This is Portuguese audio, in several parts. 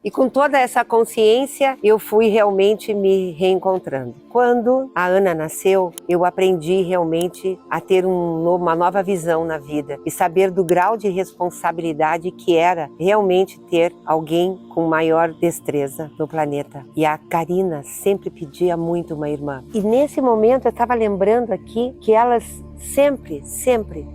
E com toda essa consciência, eu fui realmente me reencontrando. Quando a Ana nasceu, eu aprendi realmente a ter uma nova visão na vida e saber do grau de responsabilidade que era realmente ter alguém com maior destreza no planeta. E a Karina sempre pedia muito uma irmã. E nesse momento eu estava lembrando aqui que elas sempre,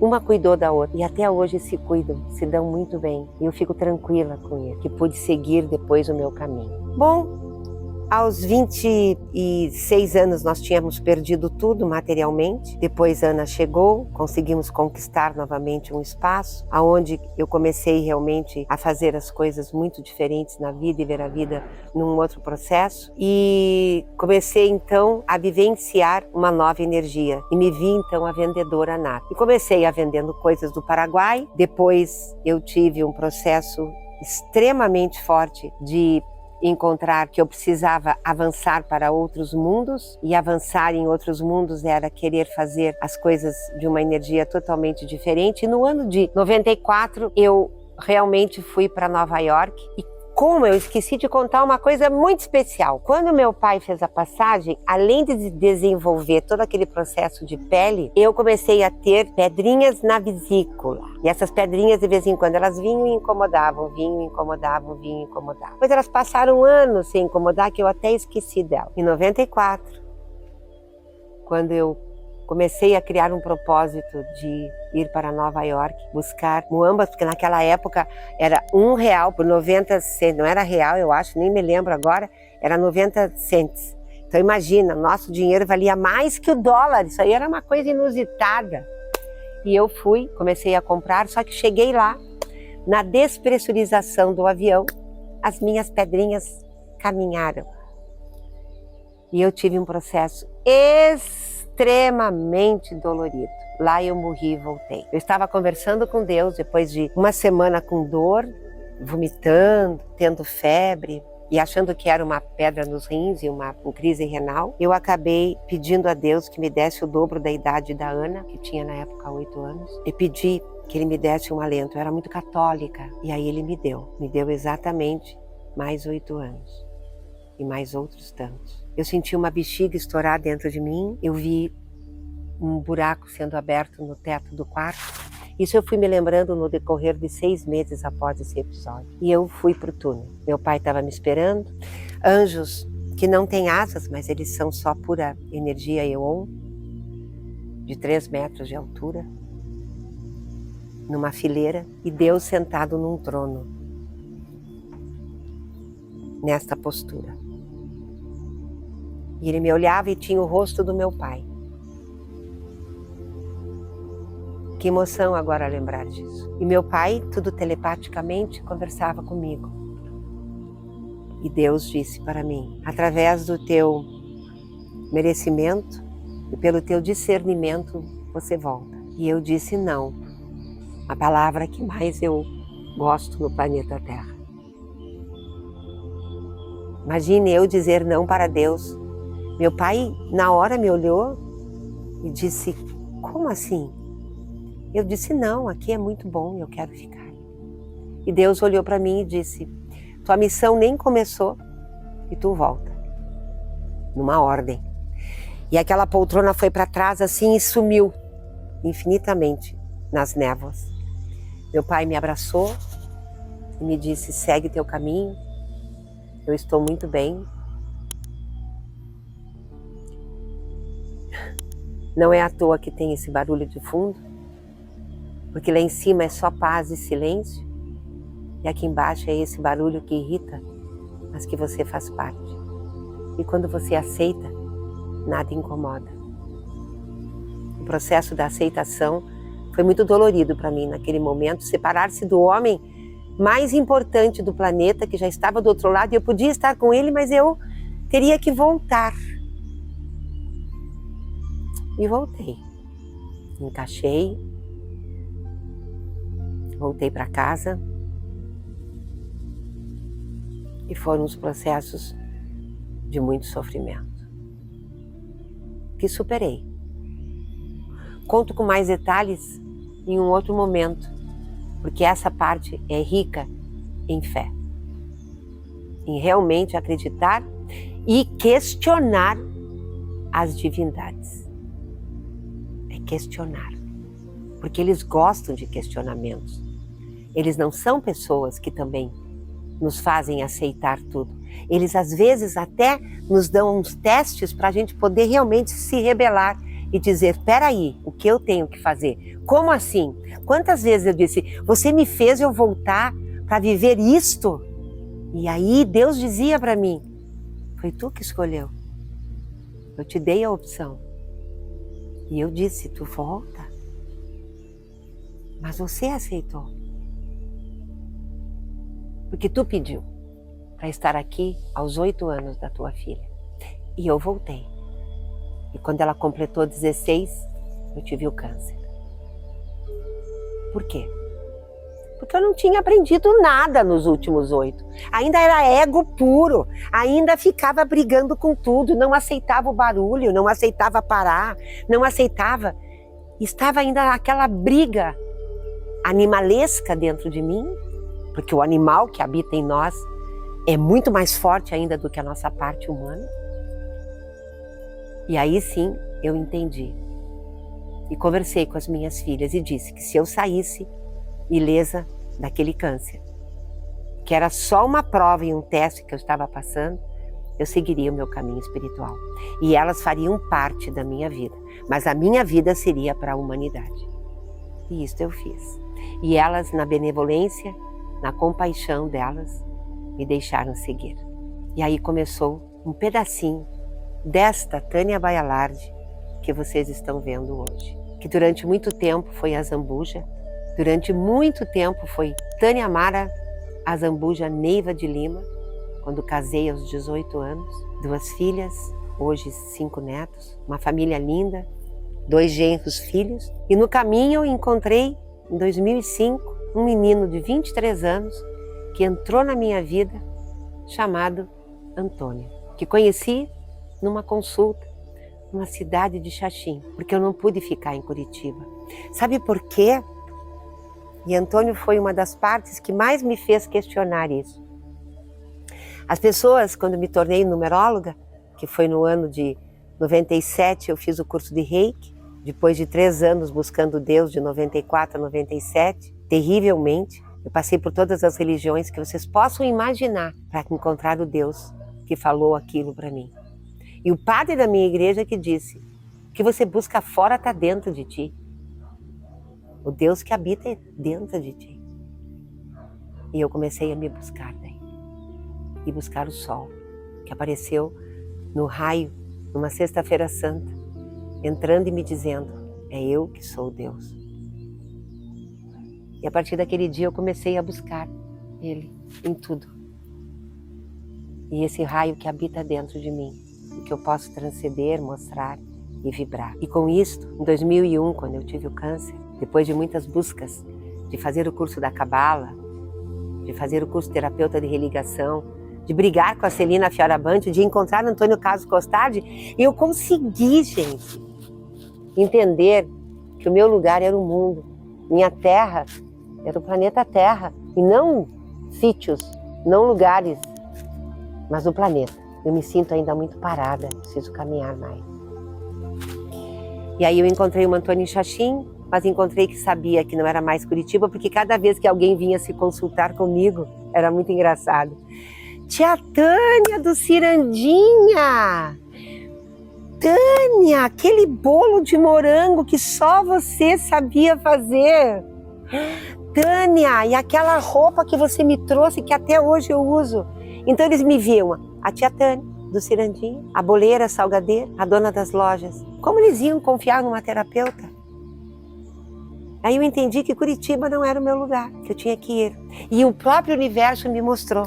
uma cuidou da outra. E até hoje se cuidam, se dão muito bem. E eu fico tranquila com isso, que pude seguir depois o meu caminho. Bom, aos 26 anos nós tínhamos perdido tudo materialmente. Depois Ana chegou, conseguimos conquistar novamente um espaço, onde eu comecei realmente a fazer as coisas muito diferentes na vida e ver a vida num outro processo. E comecei então a vivenciar uma nova energia. E me vi então a vendedora nata. E comecei a vendendo coisas do Paraguai. Depois eu tive um processo extremamente forte de encontrar que eu precisava avançar para outros mundos, e avançar em outros mundos era querer fazer as coisas de uma energia totalmente diferente. E no ano de 94 eu realmente fui para Nova York. E como eu esqueci de contar uma coisa muito especial. Quando meu pai fez a passagem, além de desenvolver todo aquele processo de pele, eu comecei a ter pedrinhas na vesícula. E essas pedrinhas, de vez em quando, elas vinham e incomodavam, vinham e incomodavam, vinham e incomodavam. Depois elas passaram anos sem incomodar, que eu até esqueci dela. Em 94, quando eu comecei a criar um propósito de ir para Nova York, buscar muambas, porque naquela época era R$1 por 90 cents, não era real, eu acho, nem me lembro agora, era 90 cents. Então imagina, nosso dinheiro valia mais que o dólar, isso aí era uma coisa inusitada. E eu fui, comecei a comprar, só que cheguei lá, na despressurização do avião, as minhas pedrinhas caminharam. E eu tive um processo extremamente dolorido. Lá eu morri e voltei. Eu estava conversando com Deus depois de uma semana com dor, vomitando, tendo febre e achando que era uma pedra nos rins e uma crise renal. Eu acabei pedindo a Deus que me desse o dobro da idade da Ana, que tinha na época 8 anos, e pedi que Ele me desse um alento. Eu era muito católica e aí Ele me deu exatamente mais 8 anos e mais outros tantos. Eu senti uma bexiga estourar dentro de mim, eu vi um buraco sendo aberto no teto do quarto. Isso eu fui me lembrando no decorrer de 6 meses após esse episódio. E eu fui para o túnel. Meu pai estava me esperando. Anjos que não têm asas, mas eles são só pura energia Eon, de 3 metros de altura, numa fileira, e Deus sentado num trono, nesta postura. E ele me olhava e tinha o rosto do meu pai. Que emoção agora lembrar disso. E meu pai, tudo telepaticamente, conversava comigo. E Deus disse para mim, através do teu merecimento e pelo teu discernimento, você volta. E eu disse não. A palavra que mais eu gosto no planeta Terra. Imagine eu dizer não para Deus. Meu pai, na hora, me olhou e disse, como assim? Eu disse, não, aqui é muito bom, eu quero ficar. E Deus olhou para mim e disse, tua missão nem começou e tu volta. Numa ordem. E aquela poltrona foi para trás assim e sumiu infinitamente nas névoas. Meu pai me abraçou e me disse, segue teu caminho, eu estou muito bem. Não é à toa que tem esse barulho de fundo, porque lá em cima é só paz e silêncio, e aqui embaixo é esse barulho que irrita, mas que você faz parte. E quando você aceita, nada incomoda. O processo da aceitação foi muito dolorido para mim naquele momento, separar-se do homem mais importante do planeta, que já estava do outro lado, e eu podia estar com ele, mas eu teria que voltar. E voltei, encaixei, voltei para casa e foram os processos de muito sofrimento, que superei. Conto com mais detalhes em um outro momento, porque essa parte é rica em fé. em realmente acreditar e questionar as divindades. É questionar, porque eles gostam de questionamentos. Eles não são pessoas que também nos fazem aceitar tudo. Eles às vezes até nos dão uns testes para a gente poder realmente se rebelar e dizer, peraí, o que eu tenho que fazer? Como assim? Quantas vezes eu disse, você me fez eu voltar para viver isto? E aí Deus dizia para mim, foi tu que escolheu. Eu te dei a opção. E eu disse, tu volta. Mas você aceitou. Porque tu pediu para estar aqui aos 8 anos da tua filha. E eu voltei. E quando ela completou 16, eu tive o câncer. Por quê? Porque eu não tinha aprendido nada nos últimos 8. Ainda era ego puro, ainda ficava brigando com tudo, não aceitava o barulho, não aceitava parar, não aceitava. Estava ainda aquela briga animalesca dentro de mim, porque o animal que habita em nós é muito mais forte ainda do que a nossa parte humana. E aí sim eu entendi. E conversei com as minhas filhas e disse que se eu saísse ilesa daquele câncer, que era só uma prova e um teste que eu estava passando, eu seguiria o meu caminho espiritual. E elas fariam parte da minha vida, mas a minha vida seria para a humanidade. E isso eu fiz. E elas, na benevolência, na compaixão delas, me deixaram seguir. E aí começou um pedacinho desta Tânia Baialardi que vocês estão vendo hoje. Que durante muito tempo foi a Zambuja, durante muito tempo foi Tânia Mara, a Zambuja Neiva de Lima, quando casei aos 18 anos, 2 filhas, hoje 5 netos, uma família linda, 2 genros filhos. E no caminho eu encontrei, em 2005, um menino de 23 anos que entrou na minha vida, chamado Antônio, que conheci numa consulta, numa cidade de Xaxim, porque eu não pude ficar em Curitiba. Sabe por quê? E Antônio foi uma das partes que mais me fez questionar isso. As pessoas, quando me tornei numeróloga, que foi no ano de 97, eu fiz o curso de Reiki, depois de 3 anos buscando Deus, de 94 a 97, terrivelmente. Eu passei por todas as religiões que vocês possam imaginar para encontrar o Deus que falou aquilo para mim. E o padre da minha igreja que disse, o que você busca fora está dentro de ti. O Deus que habita é dentro de ti. E eu comecei a me buscar daí. E buscar o sol, que apareceu no raio, numa sexta-feira santa, entrando e me dizendo, é eu que sou Deus. E a partir daquele dia eu comecei a buscar Ele em tudo. E esse raio que habita dentro de mim, que eu posso transcender, mostrar e vibrar. E com isto, em 2001, quando eu tive o câncer, depois de muitas buscas, de fazer o curso da Cabala, de fazer o curso terapeuta de religação, de brigar com a Celina Fiorabanti, de encontrar Antônio Carlos Costardi, eu consegui, gente, entender que o meu lugar era o mundo, minha terra era o planeta Terra, e não sítios, não lugares, mas o planeta. Eu me sinto ainda muito parada, preciso caminhar mais. E aí eu encontrei o Antônio em Xaxim, mas encontrei que sabia que não era mais Curitiba, porque cada vez que alguém vinha se consultar comigo, era muito engraçado. Tia Tânia do Cirandinha! Tânia, aquele bolo de morango que só você sabia fazer! Tânia, e aquela roupa que você me trouxe, que até hoje eu uso. Então eles me viam, a tia Tânia do Cirandinha, a boleira, a salgadeira, a dona das lojas. Como eles iam confiar numa terapeuta? Aí eu entendi que Curitiba não era o meu lugar, que eu tinha que ir. E o próprio universo me mostrou.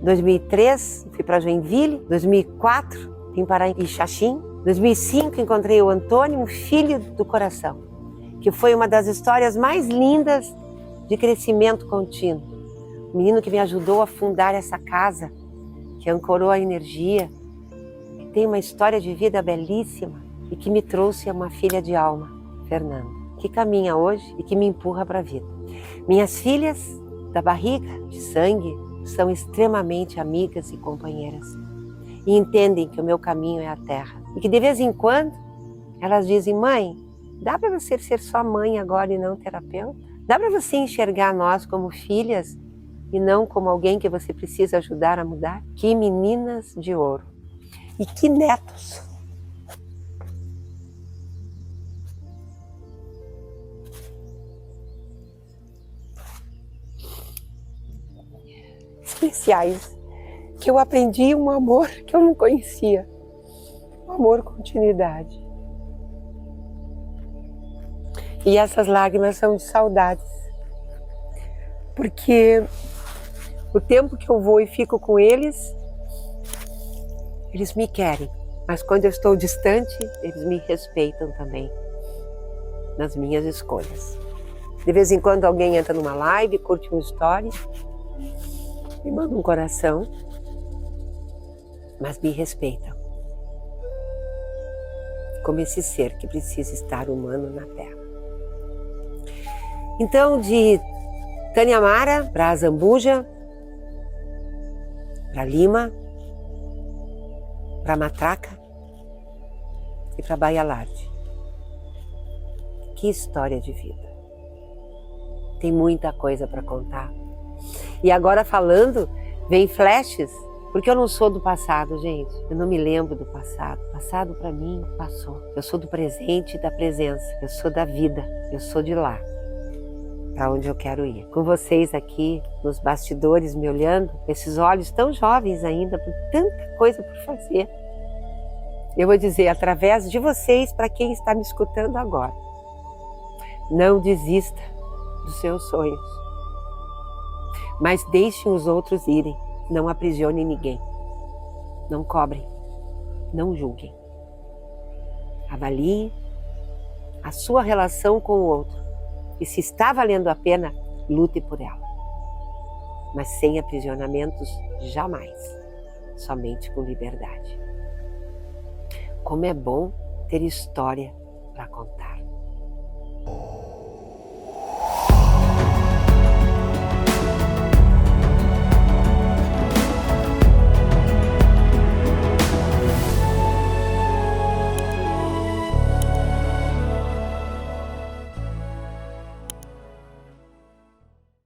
2003, fui para Joinville. 2004, vim parar em Xaxim. 2005, encontrei o Antônio, um filho do coração, que foi uma das histórias mais lindas de crescimento contínuo. O menino que me ajudou a fundar essa casa, que ancorou a energia, que tem uma história de vida belíssima e que me trouxe uma filha de alma, Fernanda, que caminha hoje e que me empurra para a vida. Minhas filhas da barriga, de sangue, são extremamente amigas e companheiras e entendem que o meu caminho é a terra. E que de vez em quando elas dizem: mãe, dá para você ser só mãe agora e não terapeuta? Dá para você enxergar nós como filhas e não como alguém que você precisa ajudar a mudar? Que meninas de ouro! E que netos! Especiais, que eu aprendi um amor que eu não conhecia, um amor continuidade. E essas lágrimas são de saudades, porque o tempo que eu vou e fico com eles, eles me querem, mas quando eu estou distante, eles me respeitam também nas minhas escolhas. De vez em quando alguém entra numa live, curte um story, me manda um coração, mas me respeitam. Como esse ser que precisa estar humano na Terra. Então, de Taniamara para Zambuja, para Lima, para Matraca e para Baia Larde. Que história de vida. Tem muita coisa para contar. E agora falando, vem flashes, porque eu não sou do passado, gente. Eu não me lembro do passado. O passado para mim passou. Eu sou do presente e da presença. Eu sou da vida. Eu sou de lá, para onde eu quero ir. Com vocês aqui nos bastidores me olhando, com esses olhos tão jovens ainda, com tanta coisa por fazer. Eu vou dizer através de vocês para quem está me escutando agora: não desista dos seus sonhos, mas deixem os outros irem. Não aprisione ninguém. Não cobrem. Não julguem. Avalie a sua relação com o outro. E se está valendo a pena, lute por ela. Mas sem aprisionamentos, jamais. Somente com liberdade. Como é bom ter história para contar.